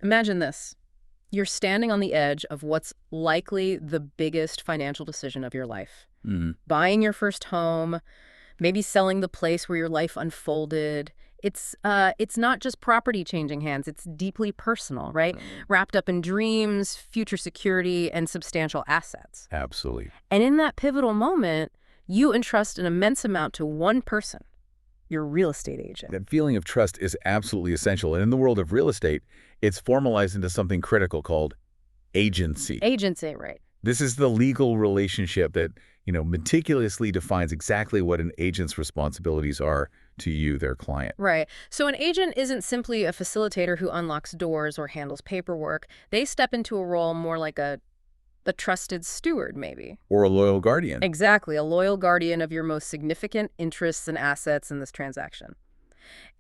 Imagine this. You're standing on the edge of what's likely the biggest financial decision of your life. Hmm. Buying your first home, maybe selling the place where your life unfolded. It's not just property changing hands, it's deeply personal, right? Wrapped up in dreams, future security, and substantial assets. Absolutely. And in that pivotal moment, you entrust an immense amount to one person, your real estate agent. That feeling of trust is absolutely essential. And in the world of real estate, it's formalized into something critical called agency. Agency, right? This is the legal relationship that, meticulously defines exactly what an agent's responsibilities are to you, their client. Right. So an agent isn't simply a facilitator who unlocks doors or handles paperwork. They step into a role more like a trusted steward, maybe. Or a loyal guardian. Exactly, a loyal guardian of your most significant interests and assets in this transaction.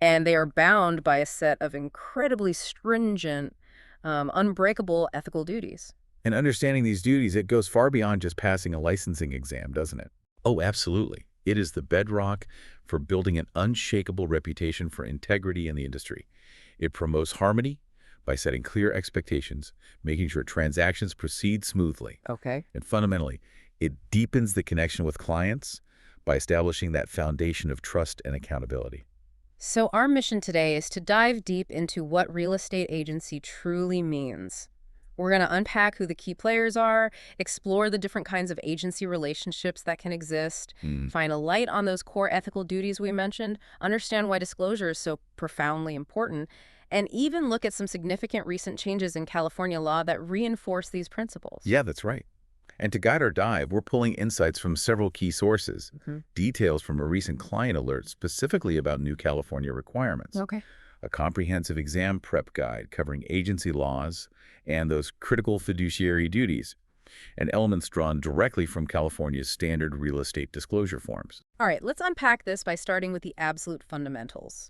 And they are bound by a set of incredibly stringent, unbreakable ethical duties. And understanding these duties, it goes far beyond just passing a licensing exam, doesn't it? Oh, absolutely. It is the bedrock for building an unshakable reputation for integrity in the industry. It promotes harmony by setting clear expectations, making sure transactions proceed smoothly. Okay. And fundamentally, it deepens the connection with clients by establishing that foundation of trust and accountability. So our mission today is to dive deep into what real estate agency truly means. We're going to unpack who the key players are, explore the different kinds of agency relationships that can exist, find a light on those core ethical duties we mentioned, understand why disclosure is so profoundly important, and even look at some significant recent changes in California law that reinforce these principles. Yeah, that's right. And to guide our dive, we're pulling insights from several key sources, details from a recent client alert specifically about new California requirements, Okay. a comprehensive exam prep guide covering agency laws and those critical fiduciary duties, and elements drawn directly from California's standard real estate disclosure forms. All right, let's unpack this by starting with the absolute fundamentals.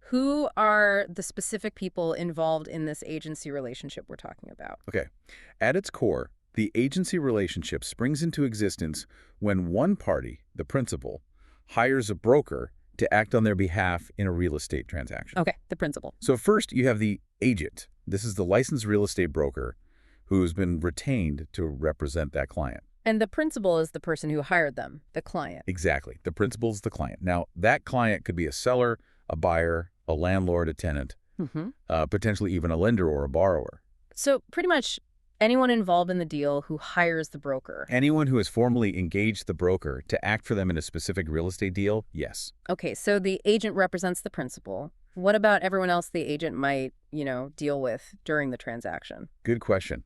Who are the specific people involved in this agency relationship we're talking about? Okay, at its core, the agency relationship springs into existence when one party, the principal, hires a broker to act on their behalf in a real estate transaction. Okay, the principal. So first, you have the agent. This is the licensed real estate broker who's been retained to represent that client. And the principal is the person who hired them, the client. Exactly. The principal's the client. Now, that client could be a seller, a buyer, a landlord, a tenant, potentially even a lender or a borrower. So pretty much anyone involved in the deal who hires the broker. Anyone who has formally engaged the broker to act for them in a specific real estate deal, yes. Okay, so the agent represents the principal. What about everyone else the agent might, deal with during the transaction? Good question.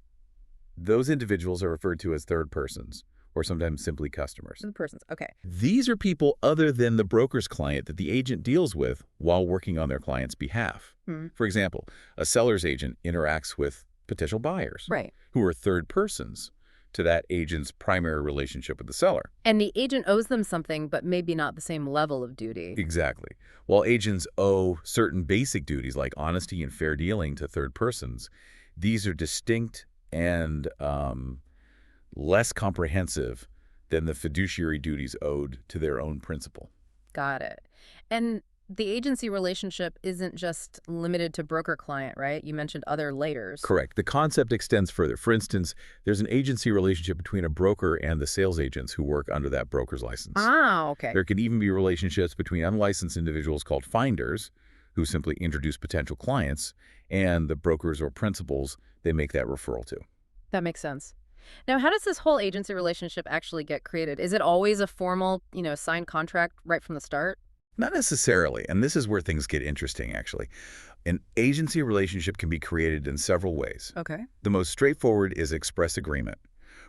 Those individuals are referred to as third persons, or sometimes simply customers. The persons. Okay. These are people other than the broker's client that the agent deals with while working on their client's behalf. For example, a seller's agent interacts with potential buyers, Right. who are third persons to that agent's primary relationship with the seller. And the agent owes them something, but maybe not the same level of duty. Exactly. While agents owe certain basic duties like honesty and fair dealing to third persons, these are distinct and less comprehensive than the fiduciary duties owed to their own principal. Got it. And the agency relationship isn't just limited to broker-client, right? You mentioned other layers. Correct. The concept extends further. For instance, there's an agency relationship between a broker and the sales agents who work under that broker's license. Ah, okay. There can even be relationships between unlicensed individuals called finders, who simply introduce potential clients, and the brokers or principals they make that referral to. That makes sense. Now, how does this whole agency relationship actually get created? Is it always a formal, signed contract right from the start? Not necessarily, and this is where things get interesting, actually. An agency relationship can be created in several ways. Okay. The most straightforward is express agreement,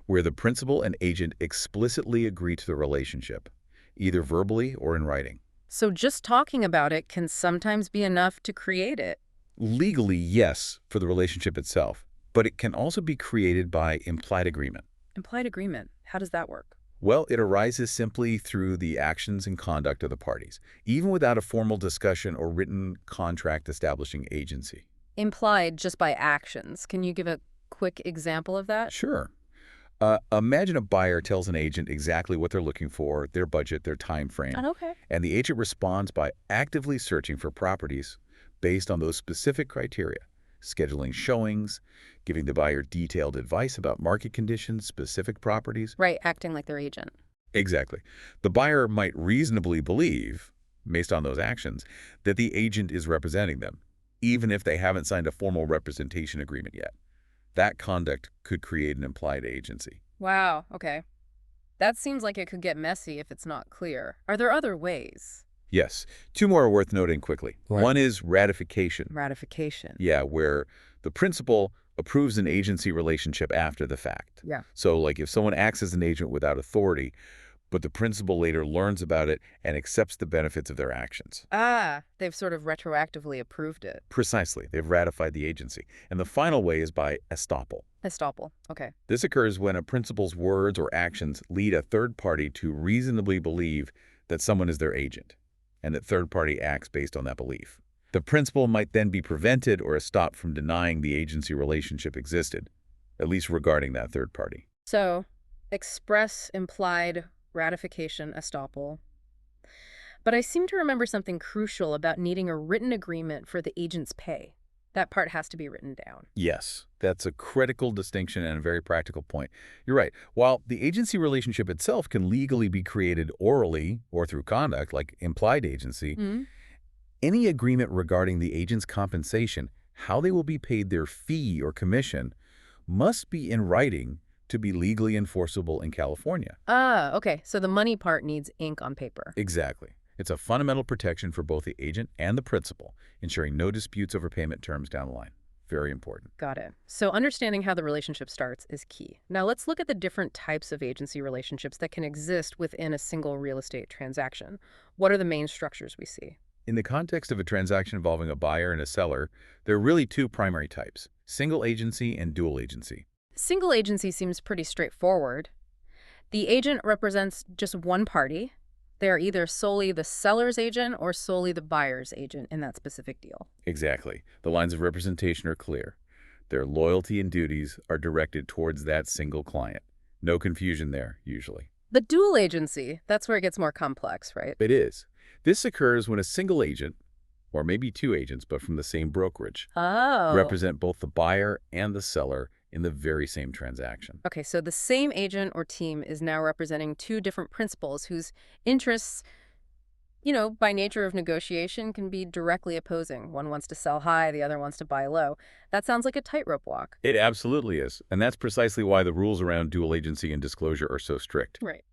where the principal and agent explicitly agree to the relationship, either verbally or in writing. So just talking about it can sometimes be enough to create it. Legally, yes, for the relationship itself, but it can also be created by implied agreement. Implied agreement. How does that work? Well, it arises simply through the actions and conduct of the parties, even without a formal discussion or written contract establishing agency. Implied just by actions. Can you give a quick example of that? Sure. Imagine a buyer tells an agent exactly what they're looking for, their budget, their time frame, Okay. and the agent responds by actively searching for properties based on those specific criteria, scheduling showings, giving the buyer detailed advice about market conditions, specific properties. Right, acting like their agent. Exactly. The buyer might reasonably believe, based on those actions, that the agent is representing them, even if they haven't signed a formal representation agreement yet. That conduct could create an implied agency. Wow, okay. That seems like it could get messy if it's not clear. Are there other ways? Yes. Two more are worth noting quickly. Right. One is ratification. Ratification. Yeah, where the principal approves an agency relationship after the fact. Yeah. So, like if someone acts as an agent without authority, but the principal later learns about it and accepts the benefits of their actions. Ah, they've sort of retroactively approved it. Precisely. They've ratified the agency. And the final way is by estoppel. Estoppel. Okay. This occurs when a principal's words or actions lead a third party to reasonably believe that someone is their agent, and that third party acts based on that belief. The principal might then be prevented or stopped from denying the agency relationship existed, at least regarding that third party. So, express, implied, ratification, estoppel. But I seem to remember something crucial about needing a written agreement for the agent's pay. That part has to be written down. Yes, that's a critical distinction and a very practical point. You're right. While the agency relationship itself can legally be created orally or through conduct, like implied agency, any agreement regarding the agent's compensation, how they will be paid their fee or commission, must be in writing to be legally enforceable in California. Ah, okay. So the money part needs ink on paper. Exactly. It's a fundamental protection for both the agent and the principal, ensuring no disputes over payment terms down the line. Very important. Got it. So understanding how the relationship starts is key. Now let's look at the different types of agency relationships that can exist within a single real estate transaction. What are the main structures we see? In the context of a transaction involving a buyer and a seller, there are really two primary types: single agency and dual agency. Single agency seems pretty straightforward. The agent represents just one party. They're either solely the seller's agent or solely the buyer's agent in that specific deal. Exactly. The lines of representation are clear. Their loyalty and duties are directed towards that single client. No confusion there, usually. The dual agency, that's where it gets more complex, right? It is. This occurs when a single agent, or maybe two agents, but from the same brokerage, Oh. represent both the buyer and the seller in the very same transaction. Okay, so the same agent or team is now representing two different principals whose interests, by nature of negotiation, can be directly opposing. One wants to sell high, the other wants to buy low. That sounds like a tightrope walk. It absolutely is, and that's precisely why the rules around dual agency and disclosure are so strict. Right.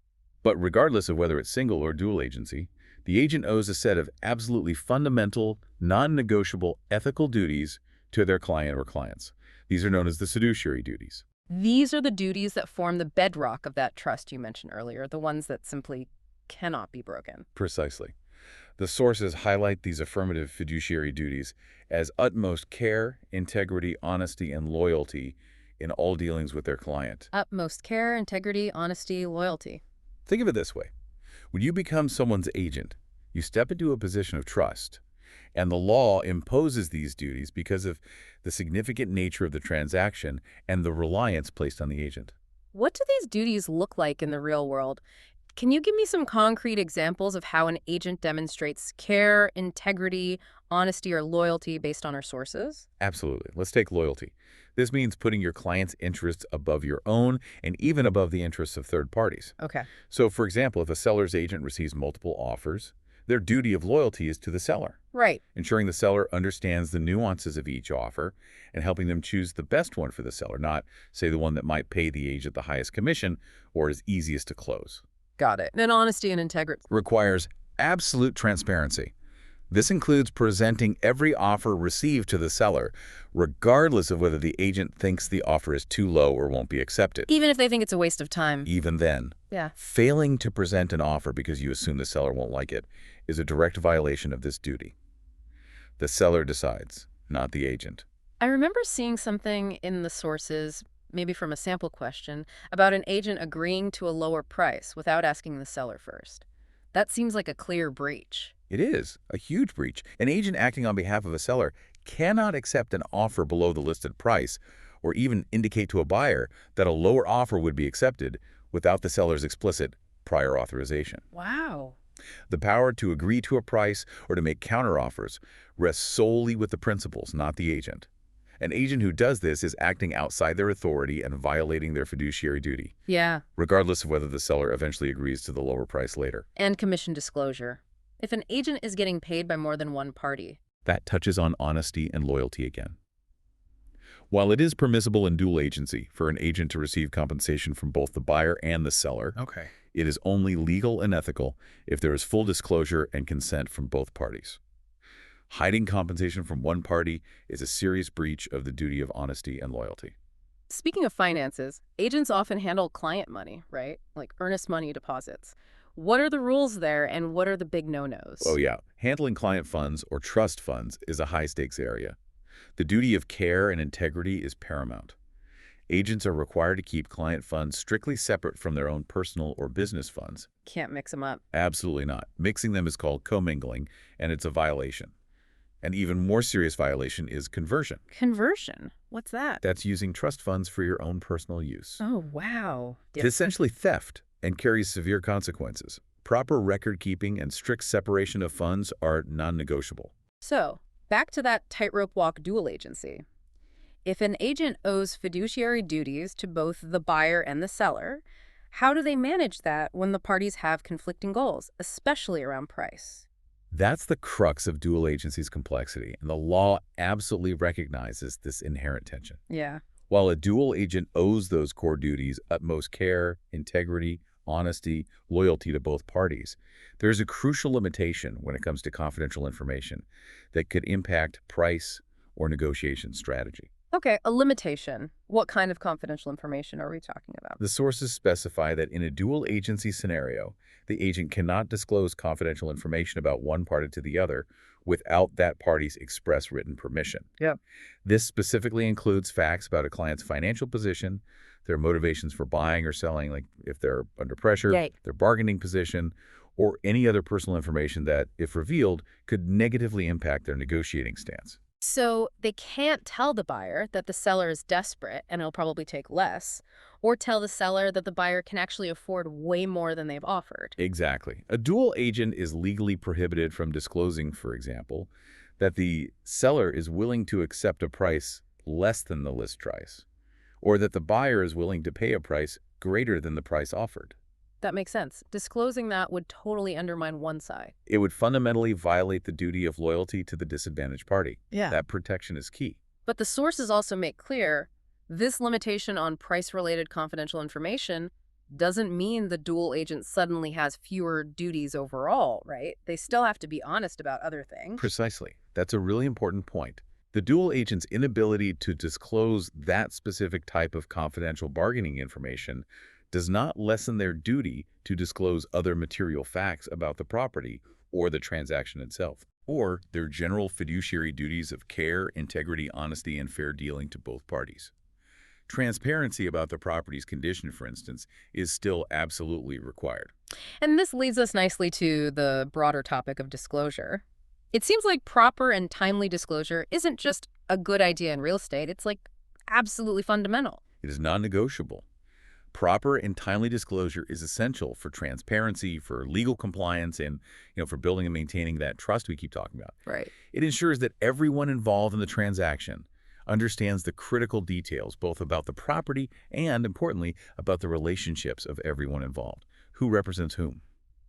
But regardless of whether it's single or dual agency, the agent owes a set of absolutely fundamental, non-negotiable ethical duties to their client or clients. These are known as the fiduciary duties. These are the duties that form the bedrock of that trust you mentioned earlier, the ones that simply cannot be broken. Precisely. The sources highlight these affirmative fiduciary duties as utmost care, integrity, honesty, and loyalty in all dealings with their client. Utmost care, integrity, honesty, loyalty. Think of it this way. When you become someone's agent, you step into a position of trust, and the law imposes these duties because of the significant nature of the transaction and the reliance placed on the agent. What do these duties look like in the real world? Can you give me some concrete examples of how an agent demonstrates care, integrity, honesty, or loyalty based on our sources? Absolutely. Let's take loyalty. This means putting your client's interests above your own and even above the interests of third parties. Okay. So, for example, if a seller's agent receives multiple offers, their duty of loyalty is to the seller, Right. ensuring the seller understands the nuances of each offer and helping them choose the best one for the seller, not, say, the one that might pay the agent the highest commission or is easiest to close. Got it. And honesty and integrity. Requires absolute transparency. This includes presenting every offer received to the seller, regardless of whether the agent thinks the offer is too low or won't be accepted. Even if they think it's a waste of time. Even then, Yeah. failing to present an offer because you assume the seller won't like it is a direct violation of this duty. The seller decides, not the agent. I remember seeing something in the sources, maybe from a sample question, about an agent agreeing to a lower price without asking the seller first. That seems like a clear breach. It is a huge breach. An agent acting on behalf of a seller cannot accept an offer below the listed price or even indicate to a buyer that a lower offer would be accepted without the seller's explicit prior authorization. Wow. The power to agree to a price or to make counteroffers rests solely with the principals, not the agent. An agent who does this is acting outside their authority and violating their fiduciary duty, Yeah. regardless of whether the seller eventually agrees to the lower price later. And commission disclosure. If an agent is getting paid by more than one party. That touches on honesty and loyalty again. While it is permissible in dual agency for an agent to receive compensation from both the buyer and the seller, Okay. it is only legal and ethical if there is full disclosure and consent from both parties. Hiding compensation from one party is a serious breach of the duty of honesty and loyalty. Speaking of finances, agents often handle client money, right? Like earnest money deposits. What are the rules there and what are the big no-nos? Oh yeah, handling client funds or trust funds is a high-stakes area. The duty of care and integrity is paramount. Agents are required to keep client funds strictly separate from their own personal or business funds. Can't mix them up. Absolutely not. Mixing them is called commingling, and it's a violation. An even more serious violation is conversion. Conversion? What's that? That's using trust funds for your own personal use. Oh, wow. It's essentially theft and carries severe consequences. Proper record keeping and strict separation of funds are non-negotiable. So, back to that tightrope walk dual agency. If an agent owes fiduciary duties to both the buyer and the seller, how do they manage that when the parties have conflicting goals, especially around price? That's the crux of dual agency's complexity, and the law absolutely recognizes this inherent tension. Yeah. While a dual agent owes those core duties utmost care, integrity, honesty, loyalty to both parties, there's a crucial limitation when it comes to confidential information that could impact price or negotiation strategy. Okay, a limitation. What kind of confidential information are we talking about? The sources specify that in a dual agency scenario, the agent cannot disclose confidential information about one party to the other without that party's express written permission. Yeah. This specifically includes facts about a client's financial position, their motivations for buying or selling, like if they're under pressure, Yay. their bargaining position, or any other personal information that, if revealed, could negatively impact their negotiating stance. So they can't tell the buyer that the seller is desperate and it'll probably take less, or tell the seller that the buyer can actually afford way more than they've offered. Exactly. A dual agent is legally prohibited from disclosing, for example, that the seller is willing to accept a price less than the list price, or that the buyer is willing to pay a price greater than the price offered. That makes sense. Disclosing that would totally undermine one side. It would fundamentally violate the duty of loyalty to the disadvantaged party. Yeah. That protection is key. But the sources also make clear this limitation on price-related confidential information doesn't mean the dual agent suddenly has fewer duties overall, right? They still have to be honest about other things. Precisely. That's a really important point. The dual agent's inability to disclose that specific type of confidential bargaining information does not lessen their duty to disclose other material facts about the property or the transaction itself, or their general fiduciary duties of care, integrity, honesty, and fair dealing to both parties. Transparency about the property's condition, for instance, is still absolutely required. And this leads us nicely to the broader topic of disclosure. It seems like proper and timely disclosure isn't just a good idea in real estate, it's like absolutely fundamental. It is non-negotiable. Proper and timely disclosure is essential for transparency, for legal compliance, and for building and maintaining that trust we keep talking about. Right. It ensures that everyone involved in the transaction understands the critical details, both about the property and, importantly, about the relationships of everyone involved. Who represents whom?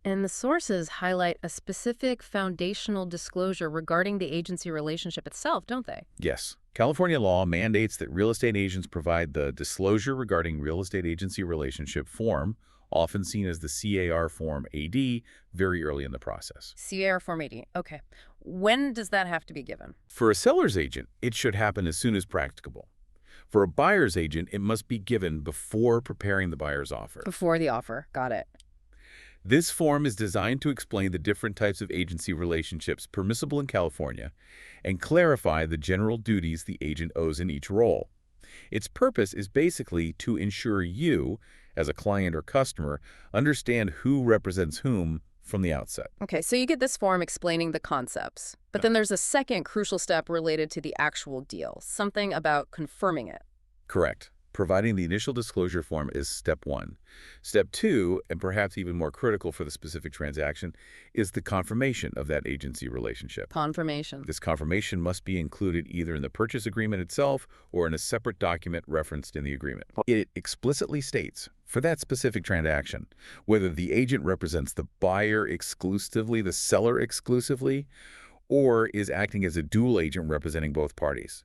And the sources highlight a specific foundational disclosure regarding the agency relationship itself, don't they? Yes. California law mandates that real estate agents provide the disclosure regarding real estate agency relationship form, often seen as the C.A.R. Form AD, very early in the process. C.A.R. Form 80. Okay. When does that have to be given? For a seller's agent, it should happen as soon as practicable. For a buyer's agent, it must be given before preparing the buyer's offer. Before the offer. Got it. This form is designed to explain the different types of agency relationships permissible in California and clarify the general duties the agent owes in each role. Its purpose is basically to ensure you, as a client or customer, understand who represents whom from the outset. Okay, so you get this form explaining the concepts, but then there's a second crucial step related to the actual deal, something about confirming it. Correct. Providing the initial disclosure form is step one. Step two, and perhaps even more critical for the specific transaction, is the confirmation of that agency relationship. Confirmation. This confirmation must be included either in the purchase agreement itself or in a separate document referenced in the agreement. It explicitly states, for that specific transaction, whether the agent represents the buyer exclusively, the seller exclusively, or is acting as a dual agent representing both parties.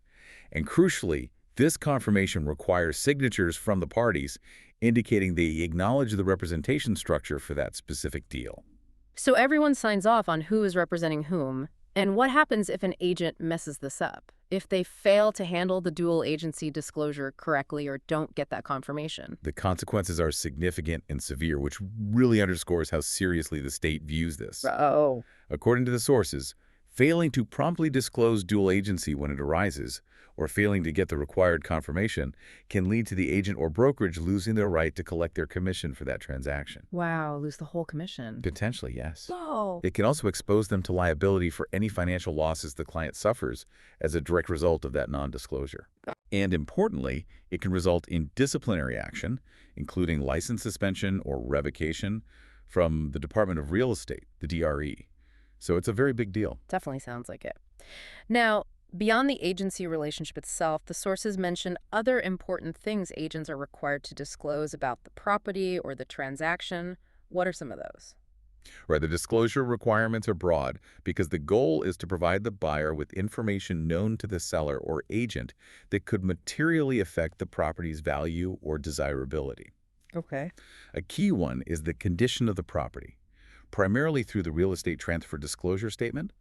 And crucially, this confirmation requires signatures from the parties, indicating they acknowledge the representation structure for that specific deal. So everyone signs off on who is representing whom. And what happens if an agent messes this up? If they fail to handle the dual agency disclosure correctly or don't get that confirmation? The consequences are significant and severe, which really underscores how seriously the state views this. Oh. According to the sources, failing to promptly disclose dual agency when it arises, or failing to get the required confirmation, can lead to the agent or brokerage losing their right to collect their commission for that transaction. Wow, lose the whole commission. Potentially, yes. Whoa. It can also expose them to liability for any financial losses the client suffers as a direct result of that non-disclosure. And importantly, it can result in disciplinary action, including license suspension or revocation from the Department of Real Estate, the DRE. So it's a very big deal. Definitely sounds like it. Now, beyond the agency relationship itself, the sources mention other important things agents are required to disclose about the property or the transaction. What are some of those? Right, the disclosure requirements are broad because the goal is to provide the buyer with information known to the seller or agent that could materially affect the property's value or desirability. Okay. A key one is the condition of the property, primarily through the Real Estate Transfer Disclosure Statement,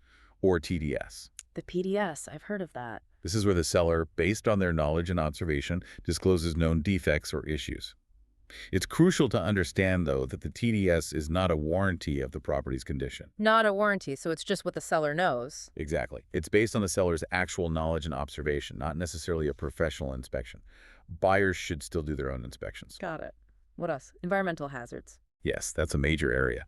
or TDS. The PDS, I've heard of that. This is where the seller, based on their knowledge and observation, discloses known defects or issues. It's crucial to understand, though, that the TDS is not a warranty of the property's condition. Not a warranty, so it's just what the seller knows. Exactly. It's based on the seller's actual knowledge and observation, not necessarily a professional inspection. Buyers should still do their own inspections. Got it. What else? Environmental hazards. Yes, that's a major area.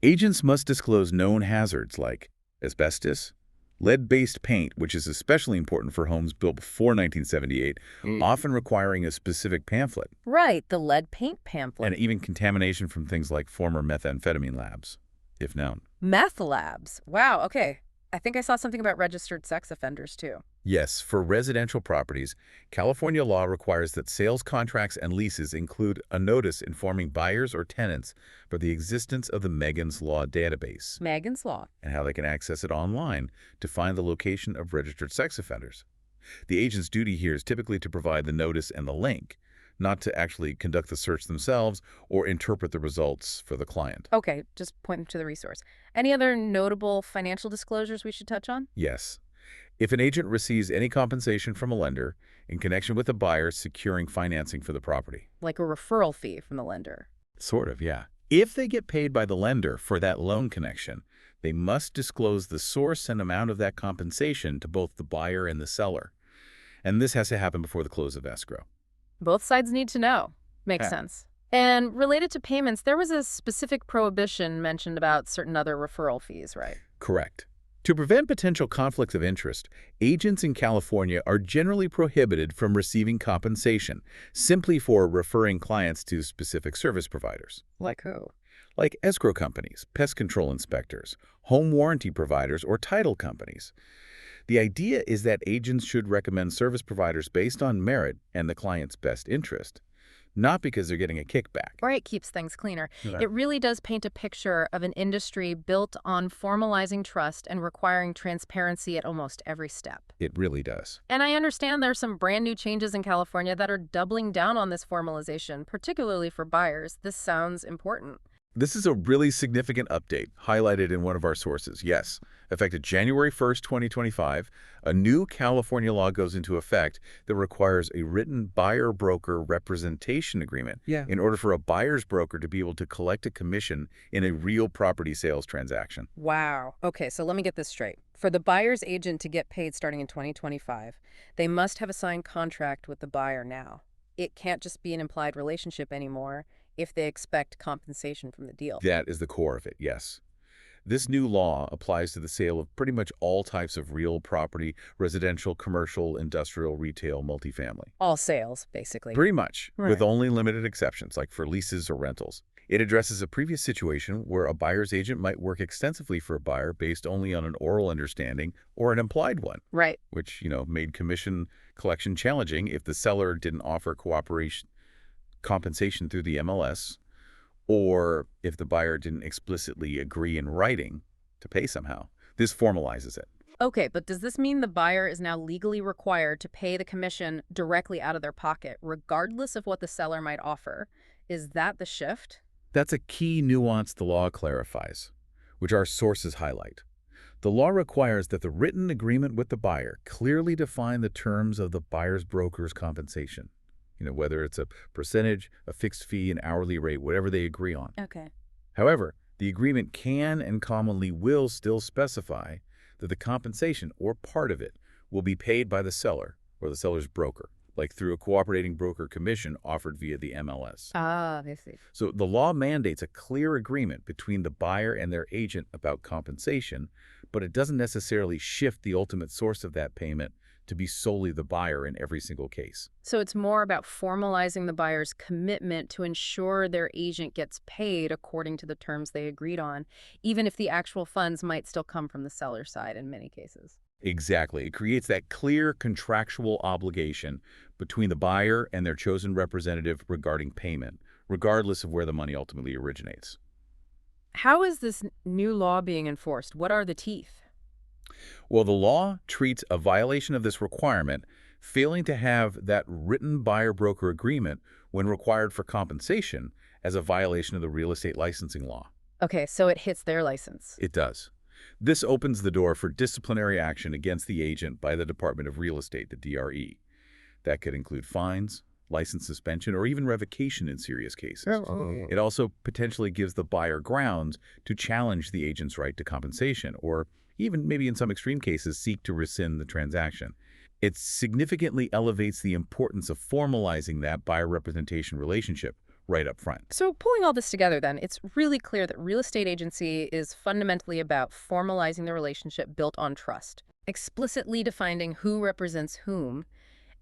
Agents must disclose known hazards like asbestos, lead-based paint, which is especially important for homes built before 1978, often requiring a specific pamphlet. Right, the lead paint pamphlet. And even contamination from things like former methamphetamine labs, if known. Meth labs. Wow, okay. I think I saw something about registered sex offenders, too. Yes, for residential properties, California law requires that sales contracts and leases include a notice informing buyers or tenants for the existence of the Megan's Law database Megan's Law. and how they can access it online to find the location of registered sex offenders. The agent's duty here is typically to provide the notice and the link, not to actually conduct the search themselves or interpret the results for the client. Okay, just point them to the resource. Any other notable financial disclosures we should touch on? Yes. If an agent receives any compensation from a lender in connection with a buyer securing financing for the property. Like a referral fee from the lender. Sort of, yeah. If they get paid by the lender for that loan connection, they must disclose the source and amount of that compensation to both the buyer and the seller. And this has to happen before the close of escrow. Both sides need to know. Makes sense. And related to payments, there was a specific prohibition mentioned about certain other referral fees, right? Correct. To prevent potential conflicts of interest, agents in California are generally prohibited from receiving compensation simply for referring clients to specific service providers. Like who? Like escrow companies, pest control inspectors, home warranty providers, or title companies. The idea is that agents should recommend service providers based on merit and the client's best interest, not because they're getting a kickback. Or it keeps things cleaner. Yeah. It really does paint a picture of an industry built on formalizing trust and requiring transparency at almost every step. It really does. And I understand there's some brand new changes in California that are doubling down on this formalization, particularly for buyers. This sounds important. This is a really significant update highlighted in one of our sources. Yes, effective January 1st, 2025, a new California law goes into effect that requires a written buyer-broker representation agreement in order for a buyer's broker to be able to collect a commission in a real property sales transaction. Wow. Okay, so let me get this straight. For the buyer's agent to get paid starting in 2025, they must have a signed contract with the buyer now. It can't just be an implied relationship anymore if they expect compensation from the deal. That is the core of it, yes. This new law applies to the sale of pretty much all types of real property, residential, commercial, industrial, retail, multifamily. All sales, basically. Pretty much, with Right. only limited exceptions, like for leases or rentals. It addresses a previous situation where a buyer's agent might work extensively for a buyer based only on an oral understanding or an implied one, Right. which, made commission collection challenging if the seller didn't offer cooperation compensation through the MLS, or if the buyer didn't explicitly agree in writing to pay somehow. This formalizes it. Okay, but does this mean the buyer is now legally required to pay the commission directly out of their pocket, regardless of what the seller might offer? Is that the shift? That's a key nuance the law clarifies, which our sources highlight. The law requires that the written agreement with the buyer clearly define the terms of the buyer's broker's compensation. Whether it's a percentage, a fixed fee, an hourly rate, whatever they agree on. Okay. However, the agreement can and commonly will still specify that the compensation, or part of it, will be paid by the seller or the seller's broker, like through a cooperating broker commission offered via the MLS. Ah, I see. So the law mandates a clear agreement between the buyer and their agent about compensation, but it doesn't necessarily shift the ultimate source of that payment to be solely the buyer in every single case. So it's more about formalizing the buyer's commitment to ensure their agent gets paid according to the terms they agreed on, even if the actual funds might still come from the seller's side in many cases. Exactly. It creates that clear contractual obligation between the buyer and their chosen representative regarding payment, regardless of where the money ultimately originates. How is this new law being enforced? What are the teeth? Well, the law treats a violation of this requirement, failing to have that written buyer-broker agreement when required for compensation, as a violation of the real estate licensing law. Okay, so it hits their license. It does. This opens the door for disciplinary action against the agent by the Department of Real Estate, the DRE. That could include fines, license suspension, or even revocation in serious cases. It also potentially gives the buyer grounds to challenge the agent's right to compensation, or even maybe in some extreme cases seek to rescind the transaction. It significantly elevates the importance of formalizing that buyer representation relationship right up front. So pulling all this together then, it's really clear that real estate agency is fundamentally about formalizing the relationship built on trust, explicitly defining who represents whom,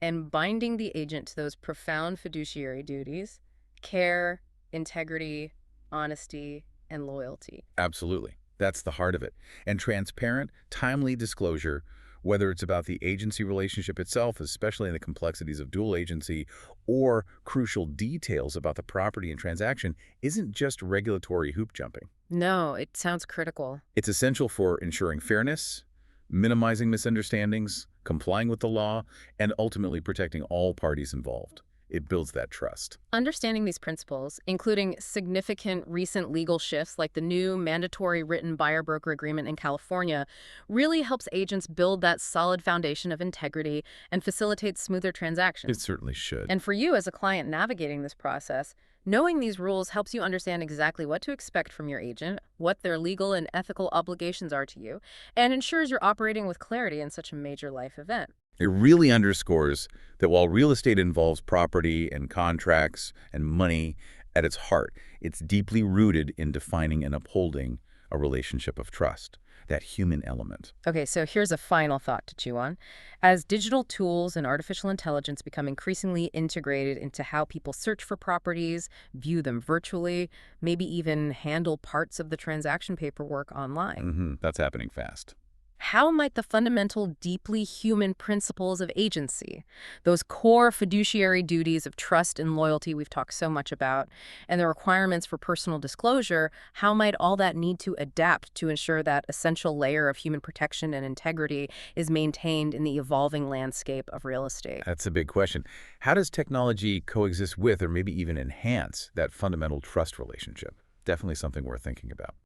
and binding the agent to those profound fiduciary duties: care, integrity, honesty, and loyalty. Absolutely. That's the heart of it. And transparent, timely disclosure, whether it's about the agency relationship itself, especially in the complexities of dual agency, or crucial details about the property and transaction, isn't just regulatory hoop jumping. No, it sounds critical. It's essential for ensuring fairness, minimizing misunderstandings, complying with the law, and ultimately protecting all parties involved. It builds that trust. Understanding these principles, including significant recent legal shifts like the new mandatory written buyer-broker agreement in California, really helps agents build that solid foundation of integrity and facilitates smoother It transactions. certainly should. And for you as a client navigating this process, knowing these rules helps you understand exactly what to expect from your agent, what their legal and ethical obligations are to you, and ensures you're operating with clarity in such a major life event. It really underscores that while real estate involves property and contracts and money at its heart, it's deeply rooted in defining and upholding a relationship of trust, that human element. Okay, so here's a final thought to chew on. As digital tools and artificial intelligence become increasingly integrated into how people search for properties, view them virtually, maybe even handle parts of the transaction paperwork online, That's happening fast. how might the fundamental, deeply human principles of agency, those core fiduciary duties of trust and loyalty we've talked so much about, and the requirements for personal disclosure, how might all that need to adapt to ensure that essential layer of human protection and integrity is maintained in the evolving landscape of real estate? That's a big question. How does technology coexist with or maybe even enhance that fundamental trust relationship? Definitely something worth thinking about.